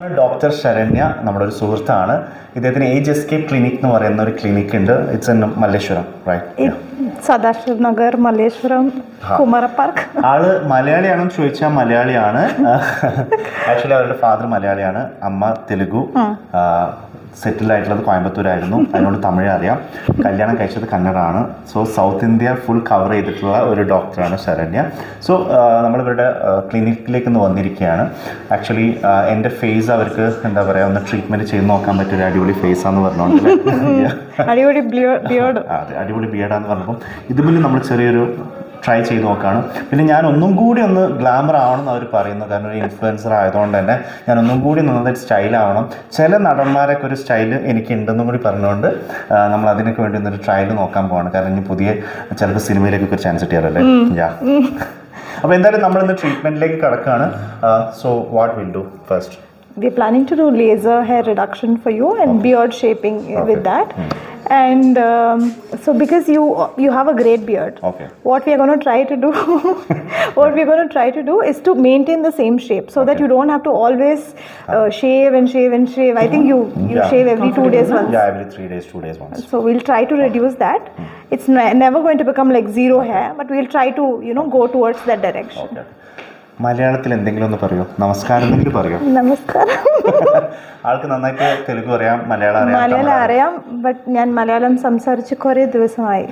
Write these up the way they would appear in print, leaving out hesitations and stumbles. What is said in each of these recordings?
Doctor Saranya നമ്മുടെ ഒരു സുഹൃത്താണ്. ഇദ്ദേഹത്തിന് ഏജ് എസ്കേപ്പ് ക്ലിനിക് എന്ന് പറയുന്ന ഒരു ക്ലിനിക് ഉണ്ട്. It's in Malleshwaram, right? Sadashiv Nagar, Malleshwaram, Kumara park. ആള് മലയാളിയാണെന്ന് ചോദിച്ചാൽ മലയാളിയാണ്. ആക്ച്വലി അവരുടെ ഫാദർ മലയാളിയാണ്, അമ്മ തെലുഗു. സെറ്റിൽ ആയിട്ടുള്ളത് കോയമ്പത്തൂരായിരുന്നു. അതിനോട് തമിഴ് അറിയാം. കല്യാണം കഴിച്ചത് കന്നഡയാണ്. So south India full cover ചെയ്തിട്ടുള്ള ഒരു ഡോക്ടറാണ് ശരണ്യ. സോ നമ്മളിവരുടെ ക്ലിനിക്കിലേക്ക് ഒന്ന് വന്നിരിക്കുകയാണ്. ആക്ച്വലി എൻ്റെ ഫേസ് അവർക്ക് എന്താ പറയുക, ഒന്ന് ട്രീറ്റ്മെൻറ്റ് ചെയ്ത് നോക്കാൻ പറ്റിയൊരു അടിപൊളി ഫേസാന്ന് പറഞ്ഞുകൊണ്ട് അടിപൊളി ബിയർഡ്. അതെ, അടിപൊളി ബിയർഡാന്ന് പറഞ്ഞപ്പോൾ ഇതുപോലെ നമ്മൾ ചെറിയൊരു ട്രൈ ചെയ്ത് നോക്കുകയാണ്. പിന്നെ ഞാൻ ഒന്നും കൂടി ഒന്ന് ഗ്ലാമർ ആവണമെന്ന് അവർ പറയുന്നു. കാരണം ഒരു ഇൻഫ്ലുവൻസർ ആയതുകൊണ്ട് തന്നെ ഞാൻ ഒന്നും കൂടി നന്നായിട്ട് സ്റ്റൈലാവണം. ചില നടന്മാരൊക്കെ ഒരു സ്റ്റൈൽ എനിക്ക് ഉണ്ടെന്നും കൂടി പറഞ്ഞുകൊണ്ട് നമ്മൾ അതിനൊക്കെ വേണ്ടി ഒന്നൊരു ട്രയൽ നോക്കാൻ പോവാണ്. കാരണം ഇനി പുതിയ ചിലപ്പോൾ സിനിമയിലേക്കൊക്കെ ഒരു ചാൻസ് കിട്ടിയാറല്ലേ. അപ്പോൾ എന്തായാലും നമ്മളിന്ന് ട്രീറ്റ്മെൻറ്റിലേക്ക് കിടക്കുകയാണ്. So what will do first? We're planning to do laser hair reduction for you and beard shaping with that. And so because you have a great beard, what we are going to try to do is to maintain the same shape so that you don't have to always shave and shave and shave. I think you shave every 2 days once. Yeah, every 3 days, 2 days once. So we'll try to reduce that. It's never going to become like zero hair, but we'll try to go towards that direction. മലയാളത്തിൽ എന്തെങ്കിലും ഒന്ന് പറയോ? നമസ്കാരം എന്നെങ്കിലും പറയോ? നമസ്കാരം. ആൾക്ക് നന്നായിട്ട് തെലുഗു അറിയാം, മലയാളം അറിയാം, ബട്ട് ഞാൻ മലയാളം സംസാരിച്ച് കുറേ ദിവസമായി.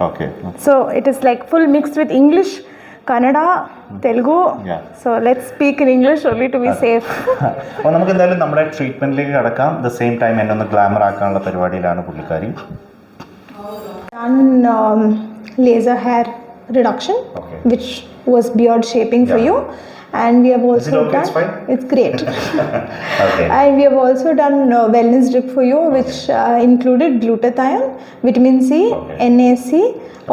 So it is like full mixed with English, Kannada, Telugu. So let's speak in English only to be safe. അപ്പോൾ നമുക്ക് എന്തായാലും നമ്മുടെ ട്രീറ്റ്മെന്റിലേക്ക് കടക്കാം. ദ സെയിം ടൈം എന്നെ ഒന്ന് ഗ്ലാമർ ആക്കാനുള്ള പരിപാടിയിലാണ് പുള്ളിക്കാരി. Laser hair reduction, which was beard shaping for you. And we have also done. It's great. And we have also done wellness drip for you, which included glutathione, vitamin C, NAC.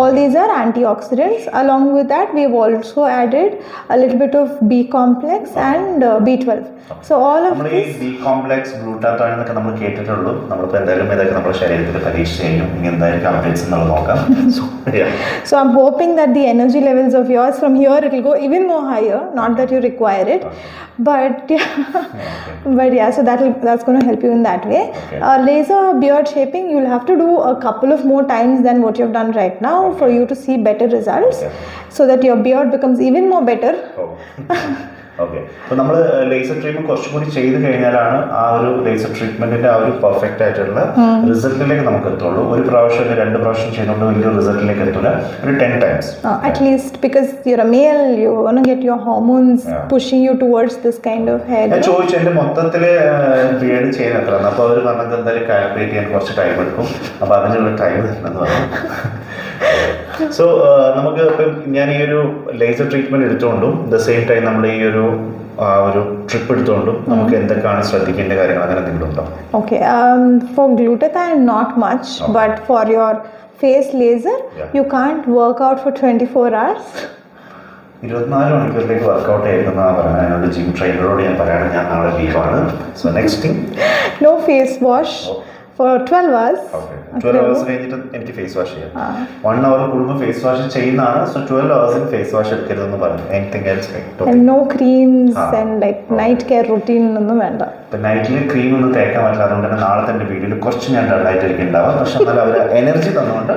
All these are antioxidants. Along with that, we have also added a little bit of B complex and B12. So all of this. B complex, glutathione എന്നൊക്കെ നമ്മൾ കേട്ടിട്ടുള്ളൂ. നമ്മളിപ്പോൾ എന്തായാലും ഇതൊക്കെ നമ്മുടെ ശരീരത്തിൽ പരീക്ഷ ചെയ്യും. ഇനി എന്തായാലും അപ്ഡേറ്റ്സ് നമ്മൾ നോക്കാം. So I'm hoping that the energy levels of yours from here it will go even more higher. Not that you require it, but yeah, so that's going to help you in that way. Laser beard shaping, you'll have to do a couple of more times than what you've done right now for you to see better results, so that your beard becomes even more better. Okay, അപ്പോൾ നമ്മൾ laser treatment കുറച്ചും കൂടി ചെയ്ത് കഴിഞ്ഞാലാണ് ആ ഒരു laser ട്രീറ്റ്മെൻറ്റിൻ്റെ ആ ഒരു പെർഫെക്റ്റ് ആയിട്ടുള്ള റിസൾട്ടിലേക്ക് നമുക്ക് എത്തുള്ളൂ. ഒരു പ്രാവശ്യം 2 പ്രാവശ്യം ചെയ്യുന്നതുകൊണ്ട് വലിയ റിസൾട്ടിലേക്ക് എത്തില്ല. ഒരു 10 times at least, because you are a male, you want to get your hormones pushing you towards this kind of hair. ഞാൻ ചോദിച്ചു എൻ്റെ മൊത്തത്തിൽ ബിയർഡ് ചെയ്യുന്ന എത്രയാണ്. അപ്പോൾ അവർ പറഞ്ഞത് എന്തായാലും കാൽക്കുലേറ്റ് ചെയ്യാൻ കുറച്ച് ടൈം എടുക്കും. അപ്പോൾ അതിനുള്ള ടൈം തരണമെന്ന് പറഞ്ഞു. സോ നമുക്ക് ഇപ്പം ഞാൻ ഈ ഒരു ലേസർ ട്രീറ്റ്മെൻറ്റ് എടുത്തുകൊണ്ടും ദ സെയിം ടൈം നമ്മൾ ഈ ഒരു ട്രിപ്പ് എടുത്തുകൊണ്ടും നമുക്ക് എന്തൊക്കെയാണ് ശ്രദ്ധിക്കേണ്ട കാര്യങ്ങൾ, അങ്ങനെ എന്തെങ്കിലും ഉണ്ടോ? Okay, for glutathione not much, but for your face laser you can't work out for 24 hours. 24 മണിക്കൂറിലേക്ക് വർക്കൗട്ട് ചെയ്യുന്നതാണ് പറയുന്നത്. എന്നോട് ജിം ട്രെയിനറോട് ഞാൻ പറയാണ്, ഞാൻ നാളെ ലീവാണ്. So next thing, no face wash for 12 hours. 12 hours കഴിഞ്ഞിട്ട് എനിക്ക് ഫേസ് വാഷ് ചെയ്യാം. 1 hour കൂടുമ്പോൾ ഫേസ് വാഷ് ചെയ്യുന്നതാണ്. സോ 12 hours ഫേസ് വാഷ് എടുക്കരുതെന്ന് പറഞ്ഞു. Anything else? And no creams and like night care routine ഒന്നും വേണ്ട. ഇപ്പം നൈറ്റിൽ ക്രീം ഒന്നും തേക്കാൻ പറ്റില്ല. അതുകൊണ്ട് തന്നെ നാളെ തന്നെ വീഡിയോയിൽ കുറച്ച് ഞാൻ ഡള്ളായിട്ടിരിക്കും ഉണ്ടാവാം. പക്ഷെ എന്നാലും അവർ എനർജി തന്നുകൊണ്ട്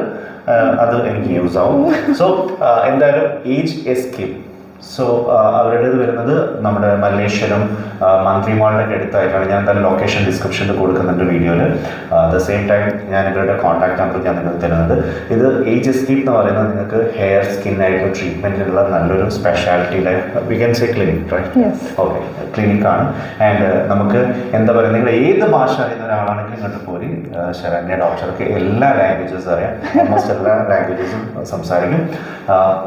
അത് എനിക്ക് യൂസ് ആവും. സോ എന്തായാലും ഏജ് എസ്കേപ്പ്, സോ അവരുടേത് വരുന്നത് നമ്മുടെ മല്ലേശ്വരം മന്ത്രി മാളിൻ്റെ അടുത്തായിട്ടാണ്. ഞാൻ എന്തായാലും ലൊക്കേഷൻ ഡിസ്ക്രിപ്ഷനിൽ കൊടുക്കുന്നുണ്ട് വീഡിയോയിൽ. ദ സെയിം ടൈം ഞാൻ ഇവരുടെ കോൺടാക്ട് നമ്പർ ഞാൻ നിങ്ങൾക്ക് തരുന്നത്. ഇത് ഏജ് എസ്കേപ്പ് എന്ന് പറയുന്നത് നിങ്ങൾക്ക് ഹെയർ സ്കിൻ ആയിട്ടുള്ള ട്രീറ്റ്മെൻറ്റിനുള്ള നല്ലൊരു സ്പെഷ്യാലിറ്റിയിലെ we can say clinic, right? Okay, ക്ലിനിക്കാണ്. ആൻഡ് നമുക്ക് എന്താ പറയുക, നിങ്ങൾ ഏത് ഭാഷ അറിയുന്ന ഒരാളാണെങ്കിൽ ഇങ്ങോട്ട് പോരി. ശരണ്യ ഡോക്ടർക്ക് എല്ലാ ലാംഗ്വേജസും അറിയാം, ഓൾമോസ്റ്റ് എല്ലാ ലാംഗ്വേജസും സംസാരിക്കും.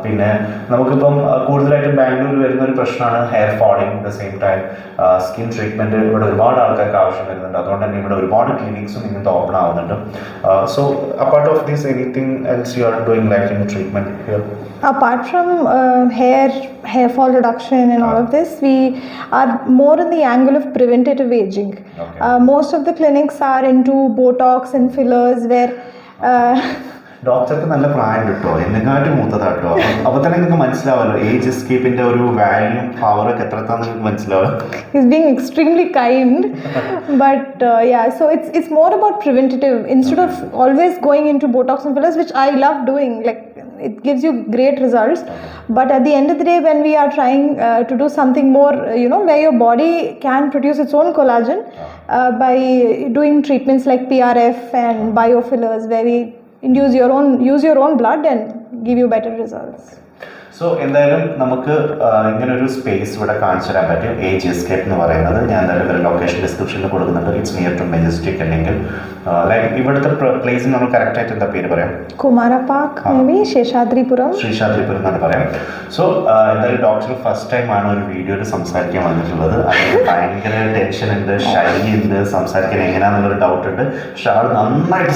പിന്നെ നമുക്കിപ്പം കൂടുതലായിട്ടും ബാംഗ്ലൂർ വരുന്ന ഒരു പ്രശ്നമാണ് hair falling. The same time skin treatment ഇവിടെ ഒരുപാട് ആൾക്കാർക്ക് ആവശ്യം വരുന്നുണ്ട്. അതുകൊണ്ട് തന്നെ ഇവിടെ ഒരുപാട് ക്ലിനിക്സും ഇങ്ങനത്തെ ഓപ്പൺ ആവുന്നുണ്ട്. So apart of this anything else you are doing like in treatment here? Apart from hair fall reduction and all of this, we are more in the angle of preventative aging. Most of the clinics are into Botox and fillers, where ഡോക്ടർക്ക് നല്ല പ്രായം കിട്ടോ എന്നെക്കാട്ടും മൂത്തതാട്ടോ. അപ്പോൾ തന്നെ നിങ്ങൾക്ക് മനസ്സിലാവല്ലോ age എസ്കേപ്പിന്റെ ഒരു value പവറൊക്കെ എത്രത്താന്ന് നിങ്ങൾക്ക് മനസ്സിലാവും. He's being extremely kind, but yeah, so it's more about preventative instead of always going into Botox and fillers, which I love doing. Like it gives you great results, but at the end of the day, when we are trying to do something more, where your body can produce its own collagen by doing treatments like PRF and biofillers, where we use your own blood and give you better results. So എന്തായാലും നമുക്ക് ഇങ്ങനെ ഒരു space ഇവിടെ കാണിച്ചു തരാൻ പറ്റും. Age escape എന്ന് പറയുന്നത് ഞാൻ എന്തായാലും ഒരു ലൊക്കേഷൻ ഡിസ്ക്രിപ്ഷനിൽ കൊടുക്കുന്നുണ്ട്. ഇറ്റ്സ് നിയർ ടു മെജസ്റ്റിക് അല്ലെങ്കിൽ ലൈക്ക് ഇവിടുത്തെ പ്ലേസിന് നമ്മൾ കറക്റ്റായിട്ട് എന്താ പേര് പറയാം? കുമാര പാർക്ക്, മേ ബി ശേഷാദ്രിപുരം എന്നാണ് പറയാം. സോ എന്തായാലും ഡോക്ടർ ഫസ്റ്റ് ടൈം ആണ് ഒരു വീഡിയോയിൽ സംസാരിക്കാൻ വന്നിട്ടുള്ളത്. അതിന് ഭയങ്കര ടെൻഷൻ ഉണ്ട്, ഷൈ ഉണ്ട്, സംസാരിക്കാൻ എങ്ങനെയാണെന്നുള്ളൊരു ഡൗട്ട് ഉണ്ട്. പക്ഷെ ആൾ നന്നായിട്ട്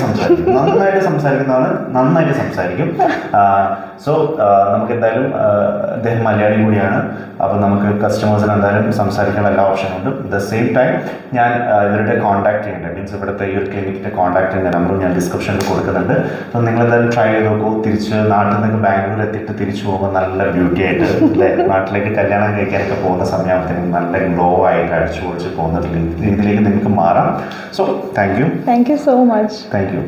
സംസാരിക്കും. സോ നമുക്ക് എന്തായാലും അദ്ദേഹം മലയാളി കൂടിയാണ്. അപ്പോൾ നമുക്ക് കസ്റ്റമേഴ്സിന് എന്തായാലും സംസാരിക്കാനുള്ള എല്ലാ ഓപ്ഷനും ഉണ്ട്. ദ സെയിം ടൈം ഞാൻ ഇവരുടെ കോൺടാക്ട് ചെയ്യുന്നുണ്ട്, മീൻസ് ഇവിടുത്തെ ഈ ഒരു ക്ലിനിക്കിൻ്റെ കോൺടാക്ട് ചെയ്യുന്ന നമ്പറും ഞാൻ ഡിസ്ക്രിപ്ഷനിൽ കൊടുക്കുന്നുണ്ട്. അപ്പോൾ നിങ്ങളെന്തായാലും ട്രൈ ചെയ്ത് നോക്കൂ. തിരിച്ച് നാട്ടിൽ നിന്ന് ബാംഗ്ലൂർ എത്തിയിട്ട് തിരിച്ചു പോകുമ്പോൾ നല്ല ബ്യൂട്ടി ആയിട്ട് അല്ലെ, നാട്ടിലേക്ക് കല്യാണം കഴിക്കാനൊക്കെ പോകുന്ന സമയമാകുമ്പോഴത്തേക്കും നല്ല ഗ്ലോ ആയിട്ട് അടിച്ചു പൊളിച്ച് പോകുന്ന രീതിയിലേക്ക് നിങ്ങൾക്ക് മാറാം. So thank you so much. Thank you.